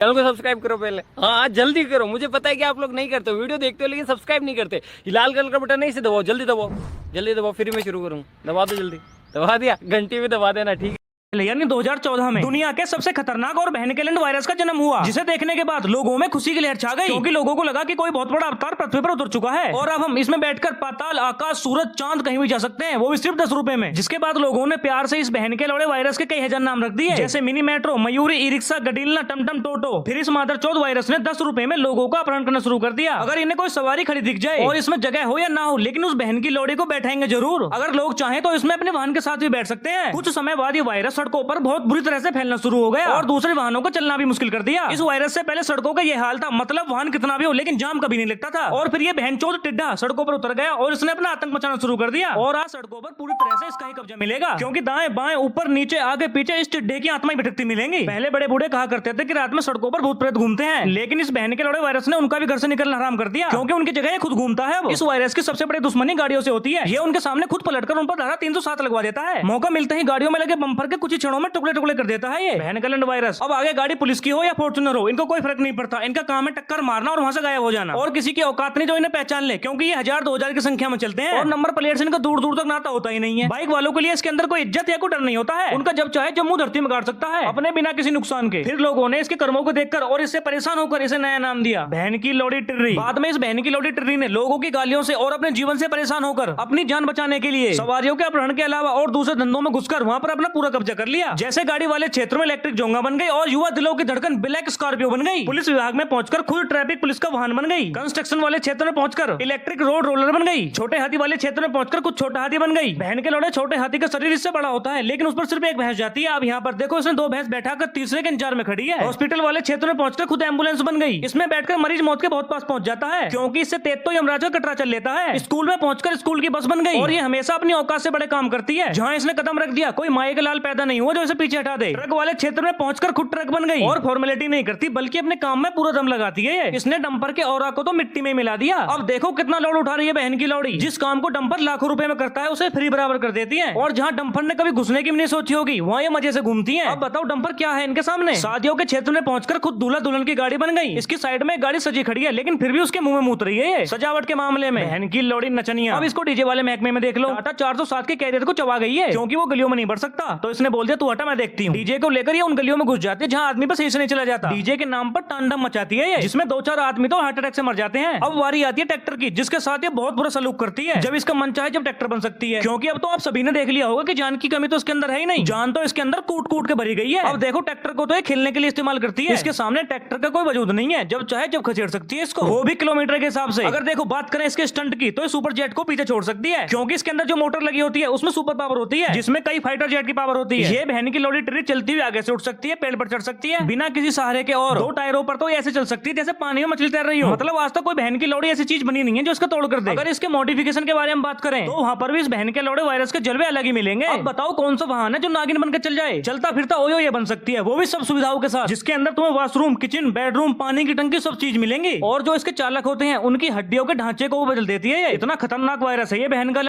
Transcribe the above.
Channel को subscribe करो पहले। हाँ जल्दी करो, मुझे पता है कि आप लोग नहीं करते हो, वीडियो देखते हो लेकिन सब्सक्राइब नहीं करते। ये लाल कलर का बटन है, इसे दबाओ, जल्दी दबाओ, जल्दी दबाओ, फिर मैं शुरू करूँ। दबा दो जल्दी, दबा दिया, घंटी भी दबा देना, ठीक है। यानी 2014 में दुनिया के सबसे खतरनाक और भयानक वायरस का जन्म हुआ, जिसे देखने के बाद लोगों में खुशी की लहर छा गई, क्योंकि लोगों को लगा कि कोई बहुत बड़ा अवतार पृथ्वी पर उतर चुका है और अब हम इसमें बैठकर पाताल, आकाश, सूरज, चांद कहीं भी जा सकते हैं, वो भी सिर्फ 10 रुपए में। जिसके बाद लोगों ने प्यार से इस भयानक लौड़े वायरस के कई हजार नाम रख दिए, जैसे mini metro, Mayuri, e rickshaw, गडीलना, टमटम, टोटो। फिर इस मादरचोद वायरस ने 10 रुपए में लोगों का अपहरण करना शुरू कर दिया। अगर इन्हें कोई सवारी खड़ी दिख जाए और इसमें जगह हो या ना हो, लेकिन उस बहन की लोड़ी को बैठाएंगे जरूर। अगर लोग चाहें तो इसमें अपने वाहन के साथ भी बैठ सकते हैं। कुछ समय बाद ये वायरस सड़कों पर बहुत बुरी तरह से फैलना शुरू हो गया और दूसरे वाहनों को चलना भी मुश्किल कर दिया। इस वायरस से पहले सड़कों का ये हाल था, मतलब वाहन कितना भी हो लेकिन जाम कभी नहीं लगता था। और फिर ये बहनचोद टिड्डा सड़कों पर उतर गया और इसने अपना आतंक मचाना शुरू कर दिया। और आज सड़कों पर पूरी तरह से इसका ही कब्जा मिलेगा, क्योंकि दाएं बाएं ऊपर नीचे आगे पीछे इस टिड्डे की आत्माएं भटकती मिलेंगी। पहले बड़े बूढ़े कहा करते थे कि रात में सड़कों पर भूत प्रेत घूमते हैं, लेकिन इस बहन के लौड़े वायरस ने उनका भी घर से निकलना हराम कर दिया, क्योंकि उनकी जगह खुद घूमता है। इस वायरस की सबसे बड़ी दुश्मनी गाड़ियों से होती है। ये उनके सामने खुद पलटकर उन पर धारा 307 लगवा देता है। मौका मिलते ही गाड़ियों में लगे बम्पर के कुछ ही क्षणों में टुकड़े टुकड़े कर देता है ये भयानक वायरस। अब आगे गाड़ी पुलिस की हो या फॉर्च्यूनर हो, इनको कोई फर्क नहीं पड़ता। इनका काम है टक्कर मारना और वहां से गायब हो जाना, और किसी की औकात नहीं जो इन्हें पहचान ले, क्योंकि ये 1000-2000 की संख्या में चलते हैं और नंबर प्लेट से इनका दूर दूर तक नाता होता ही नहीं है। बाइक वालों के लिए इसके अंदर कोई इज्जत या कोई डर नहीं होता है। उनका जब चाहे जम्मू धरती में गाड़ सकता है अपने बिना किसी नुकसान के। फिर लोगों ने इसके कर्मों को देखकर और इससे परेशान होकर इसे नया नाम दिया, बहन की लौड़ी टिर्री। बाद में इस बहन की लौड़ी टिर्री ने लोगों की गालियों से और अपने जीवन से परेशान होकर अपनी जान बचाने के लिए सवारियों के अपहरण के अलावा और दूसरे धंधों में घुसकर वहां पर अपना पूरा कब्जा कर लिया। जैसे गाड़ी वाले क्षेत्र में इलेक्ट्रिक जोंगा बन गई और युवा दिलों की धड़कन ब्लैक स्कॉर्पियो बन गई। पुलिस विभाग में पहुंचकर खुद ट्रैफिक पुलिस का वाहन बन गई। कंस्ट्रक्शन वाले क्षेत्र में पहुंचकर इलेक्ट्रिक रोड रोलर बन गई। छोटे हाथी वाले क्षेत्र में पहुंचकर कुछ छोटा हाथी बन गई। बहन के लौड़े छोटे हाथी का शरीर इससे बड़ा होता है, लेकिन उस पर सिर्फ एक भैंस जाती है। अब यहाँ पर देखो, इसने 2 भैंस बैठाकर तीसरे के इंतजार में खड़ी है। हॉस्पिटल वाले क्षेत्र में पहुंचकर खुद एम्बुलेंस बन गई। इसमें बैठकर मरीज मौत के बहुत पास पहुंच जाता है, क्योंकि इससे तेज तो यमराज का कटरा चल लेता है। स्कूल में पहुंचकर स्कूल की बस बन गई और ये हमेशा अपनी औकात से बड़े काम करती है। जहाँ इसने कदम रख दिया कोई माए के लाल पैदा नहीं हुआ जो इसे पीछे हटा दे। ट्रक वाले क्षेत्र में पहुंचकर खुद ट्रक बन गई और फॉर्मेलिटी नहीं करती बल्कि अपने काम में पूरा दम लगाती है। इसने डंपर के औरा को तो मिट्टी में मिला दिया। अब देखो कितना लोड उठा रही है बहन की लौड़ी। जिस काम को डंपर लाखों रुपए में करता है उसे फ्री बराबर कर देती है, और जहाँ डंपर ने कभी घुसने की भी नहीं सोची होगी वहाँ ये मजे से घूमती है। अब बताओ डंपर क्या है इनके सामने। शादियों के क्षेत्र में पहुंचकर खुद दूल्हा दुल्हन की गाड़ी बन गई। इसकी साइड में गाड़ी सजी खड़ी है, लेकिन फिर भी उसके मुंह में मूत रही है सजावट के मामले में बहन की लौड़ी नचनिया। अब इसको डीजे वाले महकमे में देख लो, टाटा 407 के कैरियर को चबा गई है, क्योंकि वो गलियों में नहीं बढ़ सकता। तो इसने बोल दिया तू हटा मैं देखती हूँ। डीजे को लेकर ये उन गलियों में घुस जाती है जहाँ आदमी पर सही से नहीं चला जाता। डीजे के नाम पर तांडव मचाती है ये, जिसमें 2-4 आदमी तो हार्ट अटैक से मर जाते हैं। अब वारी आती है ट्रैक्टर की, जिसके साथ ये बहुत बुरा सलूक करती है। जब इसका मन चाहे जब ट्रैक्टर बन सकती है, क्योंकि अब तो आप सभी ने देख लिया होगा कि जान की कमी तो इसके अंदर है ही नहीं। जान तो इसके अंदर कूट कूट के भरी गई है। अब देखो ट्रैक्टर को तो ये खेलने के लिए इस्तेमाल करती है। इसके सामने ट्रैक्टर का कोई वजूद नहीं है, जब चाहे जब खसेड़ सकती है इसको, वो भी किलोमीटर के हिसाब से। अगर देखो बात करें इसके स्टंट की, तो सुपर जेट को पीछे छोड़ सकती है, क्योंकि इसके अंदर जो मोटर लगी होती है उसमें सुपर पावर होती है, जिसमें कई फाइटर जेट की पावर होती है। ये बहन की लौड़ी टिर्री चलती हुई आगे से उठ सकती है, पेड़ पर चढ़ सकती है बिना किसी सहारे के, और 2 टायरों पर तो ऐसे चल सकती है जैसे पानी में मछली तैर रही हो। मतलब आज तक कोई बहन की लौड़ी ऐसी चीज बनी नहीं है जो इसका तोड़ कर दे। अगर इसके मॉडिफिकेशन के बारे में बात करें तो वहाँ पर भी इस बहन के लौड़े वायरस के जलवे अलग ही मिलेंगे। अब बताओ कौन सा वाहन है जो नागिन बनकर चल जाए, चलता फिरता ओयो ये बन सकती है, वो भी सब सुविधाओं के साथ, जिसके अंदर तुम्हें वॉशरूम, किचन, बेडरूम, पानी की टंकी सब चीज मिलेंगी। और जो इसके चालक होते हैं उनकी हड्डियों के ढांचे को वो बदल देती है। इतना खतरनाक वायरस है ये बहन का